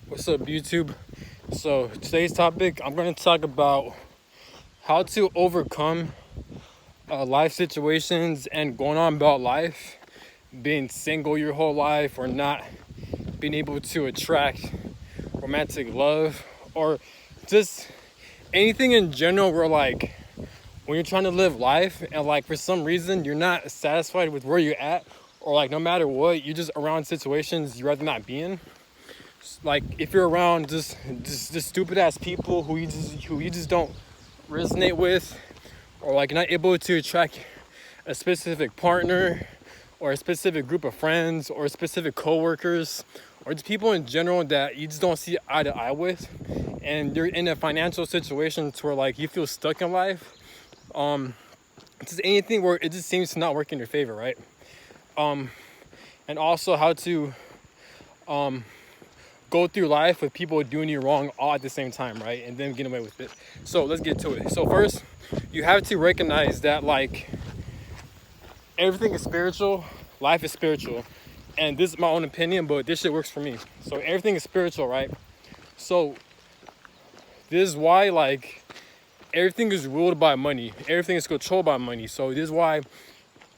What's up, YouTube? So today's topic, I'm going to talk about how to overcome life situations and going on about life, being single your whole life, or not being able to attract romantic love, or just anything in general where like when you're trying to live life and like for some reason you're not satisfied with where you're at, or like no matter what, you're just around situations you'd rather not be in. Like if you're around just stupid ass people who you just don't resonate with, or like you're not able to attract a specific partner or a specific group of friends or specific coworkers, or just people in general that you just don't see eye to eye with, and you're in a financial situation to where like you feel stuck in life, just anything where it just seems to not work in your favor, right? And also how to go through life with people doing you wrong all at the same time, right? And then get away with it. So let's get to it. So first, you have to recognize that like everything is spiritual, life is spiritual. And this is my own opinion, but this shit works for me. So everything is spiritual, right? So this is why like everything is ruled by money. Everything is controlled by money. So this is why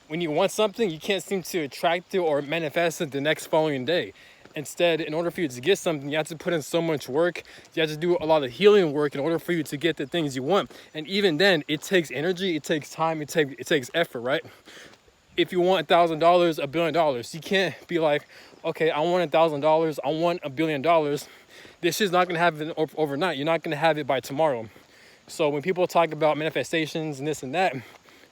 when you want something, you can't seem to attract it or manifest it the next following day. Instead, in order for you to get something, you have to put in so much work. You have to do a lot of healing work in order for you to get the things you want. And even then, it takes energy, it takes time, it takes effort, right? If you want $1,000, $1 billion, you can't be like, okay, I want $1,000, I want $1 billion. This shit's not gonna happen overnight. You're not gonna have it by tomorrow. So when people talk about manifestations and this and that,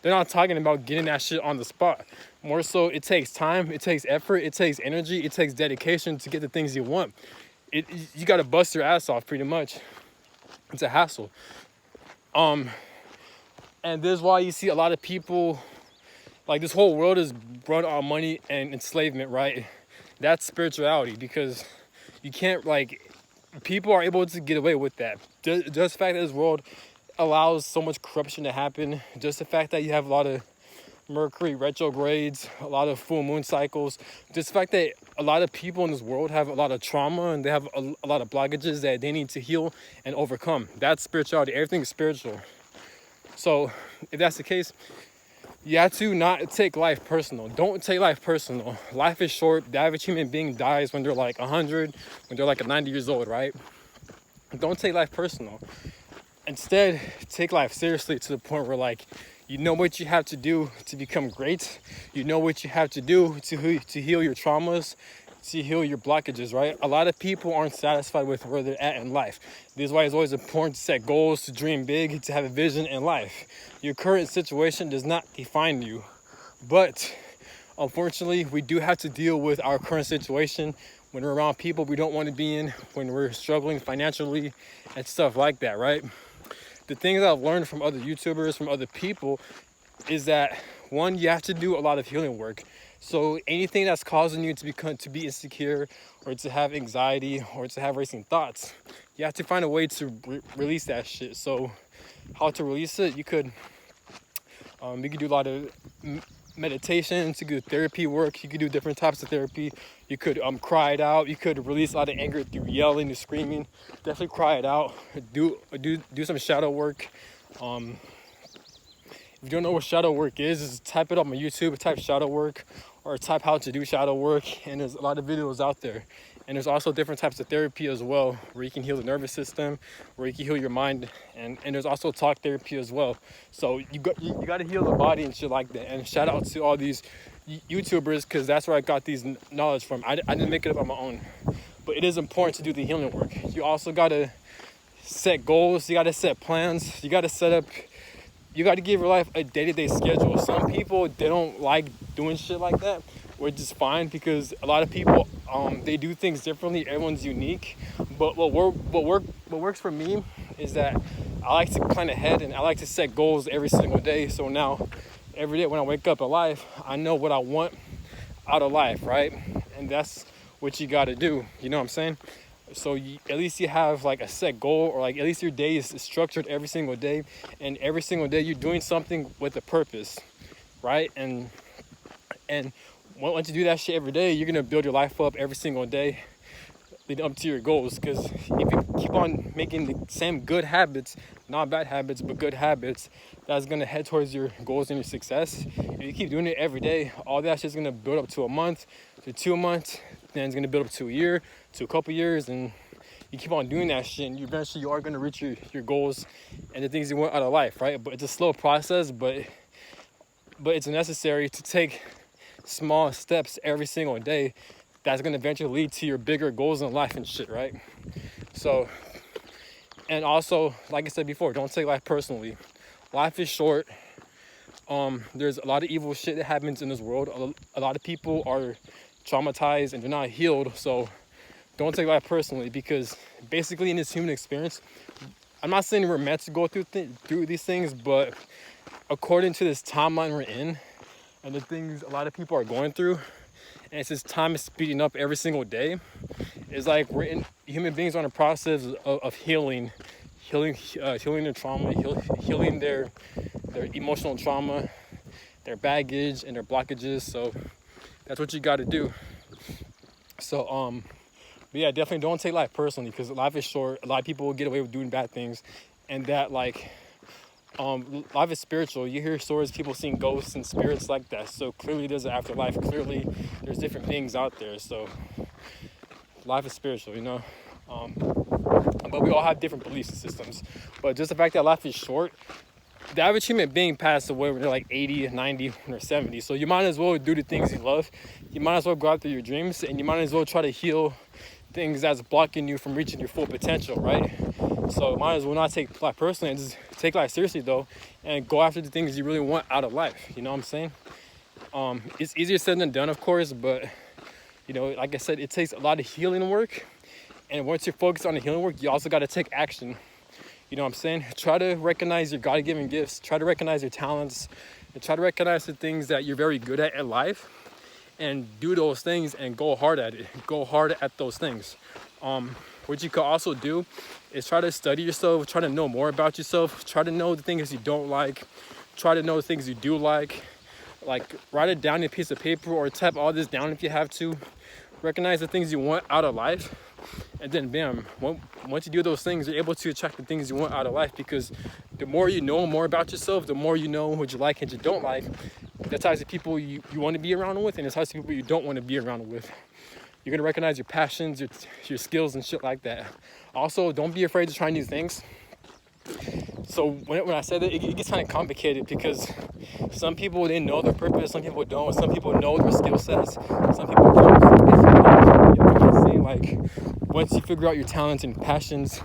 they're not talking about getting that shit on the spot. More so, it takes time, it takes effort, it takes energy, it takes dedication to get the things you want. You gotta bust your ass off pretty much. It's a hassle. And this is why you see a lot of people, like this whole world is run on money and enslavement, right? That's spirituality, because you can't like, people are able to get away with that. Just the fact that this world allows so much corruption to happen, just the fact that you have a lot of Mercury retrogrades, a lot of full moon cycles, just the fact that a lot of people in this world have a lot of trauma and they have a lot of blockages that they need to heal and overcome. That's spirituality. Everything is spiritual. So if that's the case, you have to not take life personal. Don't take life personal. Life is short. The average human being dies when they're like 100, when they're like 90 years old, right? Don't take life personal. Instead, take life seriously to the point where like you know what you have to do to become great. You know what you have to do to heal your traumas, to heal your blockages, right? A lot of people aren't satisfied with where they're at in life. This is why it's always important to set goals, to dream big, to have a vision in life. Your current situation does not define you. But unfortunately, we do have to deal with our current situation when we're around people we don't want to be in, when we're struggling financially and stuff like that, right? The things I've learned from other YouTubers, from other people, is that one, you have to do a lot of healing work. So anything that's causing you to be insecure, or to have anxiety, or to have racing thoughts, you have to find a way to release that shit. So how to release it? You could do a lot of meditation, to do therapy work. You could do different types of therapy. You could cry it out. You could release a lot of anger through yelling and screaming. Definitely cry it out. Do some shadow work. If you don't know what shadow work is, just type it up on YouTube, type shadow work, or type how to do shadow work, and there's a lot of videos out there. And there's also different types of therapy as well, where you can heal the nervous system, where you can heal your mind, and there's also talk therapy as well. So you got to heal the body and shit like that. And shout out to all these YouTubers, because that's where I got these knowledge from. I didn't make it up on my own, but it is important to do the healing work. You also got to set goals, you got to set plans, you got to give your life a day-to-day schedule. Some people, they don't like doing shit like that, which is fine, because a lot of people, they do things differently. Everyone's unique. But what works for me is that I like to plan ahead, and I like to set goals every single day. So now, every day when I wake up in life, I know what I want out of life, right? And that's what you got to do. You know what I'm saying? So at least you have like a set goal, or like at least your day is structured every single day, and every single day you're doing something with a purpose, right? And once you do that shit every day, you're gonna build your life up every single day. leading up to your goals. Because if you keep on making the same good habits, not bad habits, but good habits, that's going to head towards your goals and your success. If you keep doing it every day, all that shit's going to build up to a month, to 2 months, then it's going to build up to a year, to a couple years, and you keep on doing that shit, and eventually you are going to reach your goals and the things you want out of life, right? But it's a slow process, but it's necessary to take small steps every single day that's going to eventually lead to your bigger goals in life and shit, right? So, and also, like I said before, don't take life personally. Life is short. There's a lot of evil shit that happens in this world. A lot of people are traumatized and they're not healed. So don't take life personally, because basically in this human experience, I'm not saying we're meant to go through these things, but according to this timeline we're in and the things a lot of people are going through, and it's just time is speeding up every single day. It's like human beings are in a process of healing their trauma, healing their emotional trauma, their baggage and their blockages. So that's what you got to do. So but yeah, definitely don't take life personally, because life is short. A lot of people will get away with doing bad things, and that like life is spiritual. You hear stories of people seeing ghosts and spirits like that. So clearly there's an afterlife. Clearly there's different things out there. So life is spiritual, you know. But we all have different belief systems. But just the fact that life is short, the average human being passed away when they're like 80, 90, or 70. So you might as well do the things you love. You might as well go after your dreams, and you might as well try to heal things that's blocking you from reaching your full potential, right? So might as well not take life personally and just take life seriously though, and go after the things you really want out of life. You know what I'm saying? It's easier said than done, of course, but you know, like I said, it takes a lot of healing work. And once you're focused on the healing work, you also got to take action. You know what I'm saying? Try to recognize your God-given gifts. Try to recognize your talents. And try to recognize the things that you're very good at in life. And do those things and go hard at it. Go hard at those things. What you could also do is try to study yourself. Try to know more about yourself. Try to know the things you don't like. Try to know the things you do like. Like, write it down on a piece of paper or type all this down if you have to. Recognize the things you want out of life. And then bam, once you do those things, you're able to attract the things you want out of life, because the more you know more about yourself, the more you know what you like and you don't like, the types of people you want to be around with, and the types of people you don't want to be around with. You're going to recognize your passions, your skills and shit like that. Also, don't be afraid to try new things. So when I say that, it gets kind of complicated, because some people, they know their purpose, some people don't. Some people know their skill sets, some people don't. I'm not saying like once you figure out your talents and passions,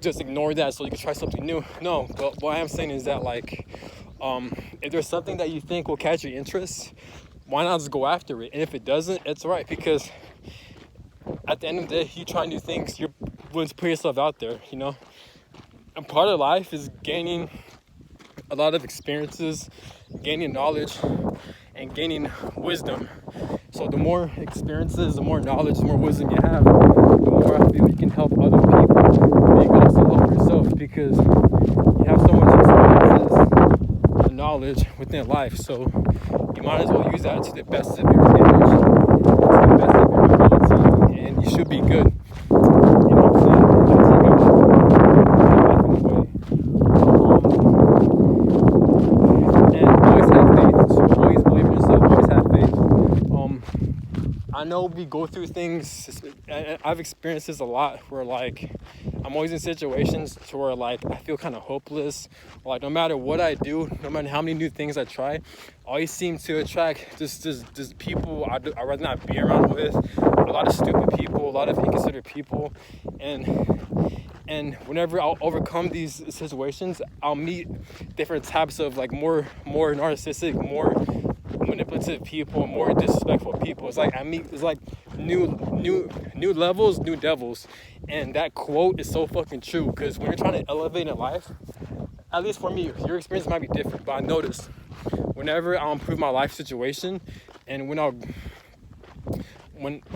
just ignore that so you can try something new. No, but what I am saying is that like if there's something that you think will catch your interest, why not just go after it? And if it doesn't, it's all right, because at the end of the day, you try new things, you're willing to put yourself out there, you know. And part of life is gaining a lot of experiences, gaining knowledge, and gaining wisdom. So the more experiences, the more knowledge, the more wisdom you have, the more I feel you can help other people. And you can also help yourself, because you have so much experiences and knowledge within life. So you might as well use that to the best of your advantage, to the best of your ability, and you should be good. You know what I'm saying? I know we go through things, I've experienced this a lot, where like I'm always in situations to where like I feel kind of hopeless. Like no matter what I do, no matter how many new things I try, I always seem to attract just people I'd rather not be around with. A lot of stupid people, a lot of inconsiderate people, and whenever I'll overcome these situations, I'll meet different types of like more narcissistic, more manipulative people, more disrespectful people. It's like new levels, new devils. And that quote is so fucking true, because when you're trying to elevate in life, at least for me, your experience might be different, but I noticed whenever I'll improve my life situation, and when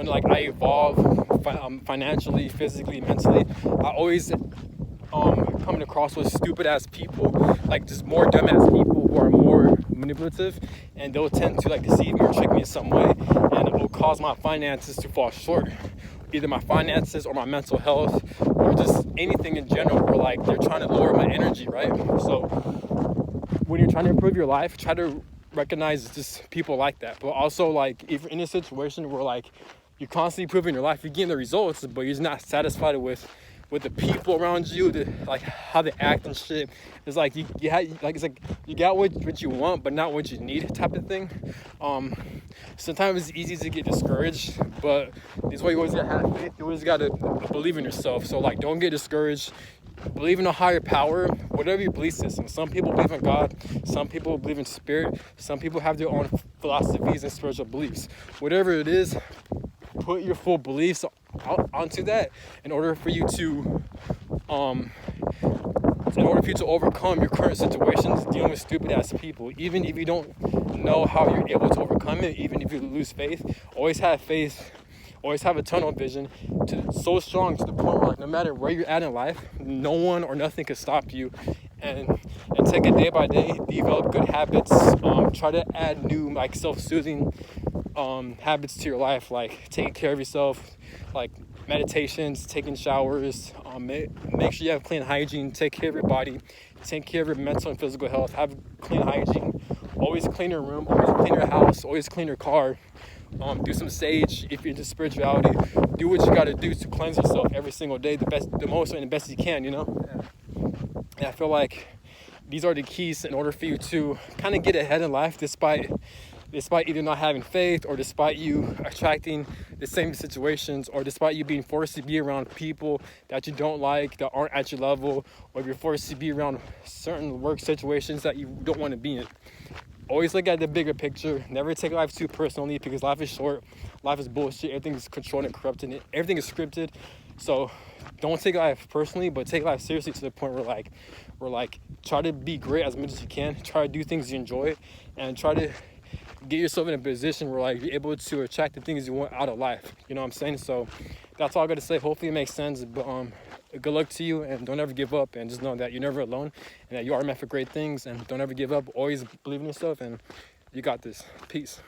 like I evolve financially, physically, mentally, I always coming across with stupid ass people, like just more dumb ass people who are more manipulative, and they'll tend to like deceive me or trick me in some way, and it will cause my finances to fall short, either my finances or my mental health or just anything in general, where like they're trying to lower my energy, right? So when you're trying to improve your life, try to recognize just people like that. But also, like, if you're in a situation where like you're constantly improving your life, you're getting the results, but you're just not satisfied with the people around you, like how they act and shit. It's like it's like you got what you want, but not what you need, type of thing. Sometimes it's easy to get discouraged, but this is why you always gotta have faith. You always gotta believe in yourself. So like, don't get discouraged. Believe in a higher power, whatever your belief system. Some people believe in God, some people believe in spirit, some people have their own philosophies and spiritual beliefs. Whatever it is, put your full beliefs onto that in order for you to overcome your current situations dealing with stupid ass people. Even if you don't know how you're able to overcome it, even if you lose faith, always have faith. Always have a tunnel vision so strong to the point where, like, no matter where you're at in life, no one or nothing can stop you. And take it day by day, develop good habits. Try to add new, like, self-soothing habits to your life, like taking care of yourself, like meditations, taking showers. Make sure you have clean hygiene. Take care of your body. Take care of your mental and physical health. Have clean hygiene. Always clean your room. Always clean your house. Always clean your car. Do some sage if you're into spirituality. Do what you got to do to cleanse yourself every single day, the most and the best you can, you know? And I feel like these are the keys in order for you to kind of get ahead in life, despite either not having faith, or despite you attracting the same situations, or despite you being forced to be around people that you don't like, that aren't at your level, or if you're forced to be around certain work situations that you don't want to be in. Always look at the bigger picture. Never take life too personally, because life is short. Life is bullshit. Everything is controlled and corrupted. Everything is scripted. So don't take life personally, but take life seriously to the point where try to be great as much as you can. Try to do things you enjoy, and try to get yourself in a position where like you're able to attract the things you want out of life. You know what I'm saying? So that's all I got to say. Hopefully it makes sense. But good luck to you, and don't ever give up, and just know that you're never alone, and that you are meant for great things, and don't ever give up. Always believe in yourself, and you got this. Peace.